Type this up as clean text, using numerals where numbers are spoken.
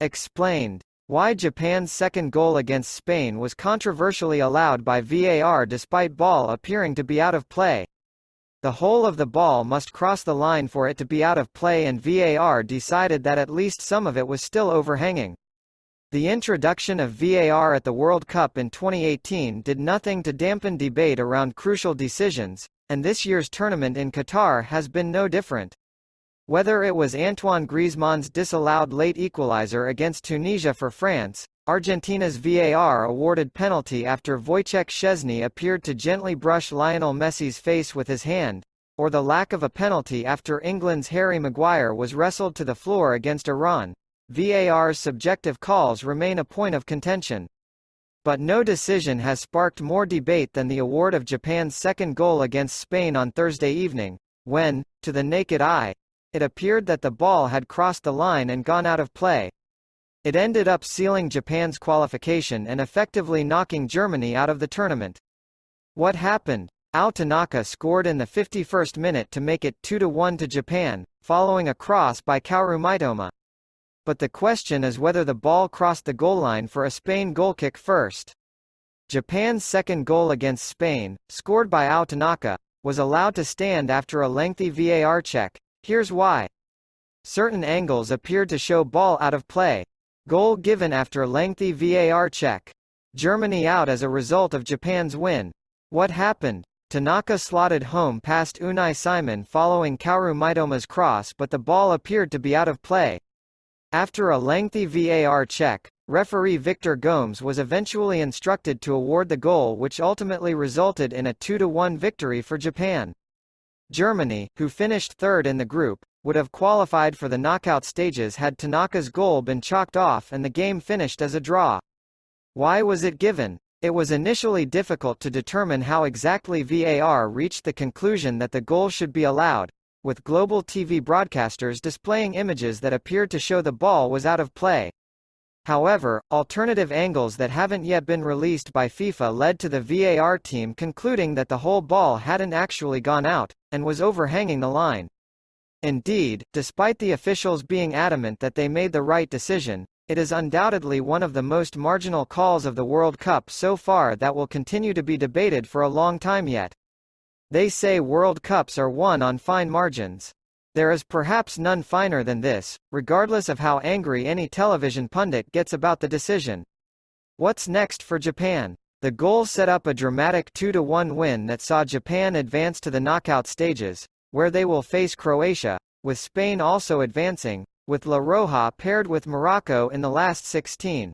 Explained. Why Japan's second goal against Spain was controversially allowed by VAR despite ball appearing to be out of play. The whole of the ball must cross the line for it to be out of play, and VAR decided that at least some of it was still overhanging. The introduction of VAR at the World Cup in 2018 did nothing to dampen debate around crucial decisions, and this year's tournament in Qatar has been no different. Whether it was Antoine Griezmann's disallowed late equalizer against Tunisia for France, Argentina's VAR awarded penalty after Wojciech Szczęsny appeared to gently brush Lionel Messi's face with his hand, or the lack of a penalty after England's Harry Maguire was wrestled to the floor against Iran, VAR's subjective calls remain a point of contention. But no decision has sparked more debate than the award of Japan's second goal against Spain on Thursday evening, when, to the naked eye, it appeared that the ball had crossed the line and gone out of play. It ended up sealing Japan's qualification and effectively knocking Germany out of the tournament. What happened? Ao Tanaka scored in the 51st minute to make it 2-1 to Japan, following a cross by Kaoru Mitoma. But the question is whether the ball crossed the goal line for a Spain goal kick first. Japan's second goal against Spain, scored by Ao Tanaka, was allowed to stand after a lengthy VAR check. Here's why. Certain angles appeared to show ball out of play. Goal given after lengthy VAR check. Germany out as a result of Japan's win. What happened? Tanaka slotted home past Unai Simon following Kaoru Mitoma's cross, but the ball appeared to be out of play. After a lengthy VAR check, referee Victor Gomes was eventually instructed to award the goal, which ultimately resulted in a 2-1 victory for Japan. Germany, who finished third in the group, would have qualified for the knockout stages had Tanaka's goal been chalked off and the game finished as a draw. Why was it given? It was initially difficult to determine how exactly VAR reached the conclusion that the goal should be allowed, with global TV broadcasters displaying images that appeared to show the ball was out of play. However, alternative angles that haven't yet been released by FIFA led to the VAR team concluding that the whole ball hadn't actually gone out, and was overhanging the line. Indeed, despite the officials being adamant that they made the right decision, it is undoubtedly one of the most marginal calls of the World Cup so far that will continue to be debated for a long time yet. They say World Cups are won on fine margins. There is perhaps none finer than this, regardless of how angry any television pundit gets about the decision. What's next for Japan? The goal set up a dramatic 2-1 win that saw Japan advance to the knockout stages, where they will face Croatia, with Spain also advancing, with La Roja paired with Morocco in the last 16.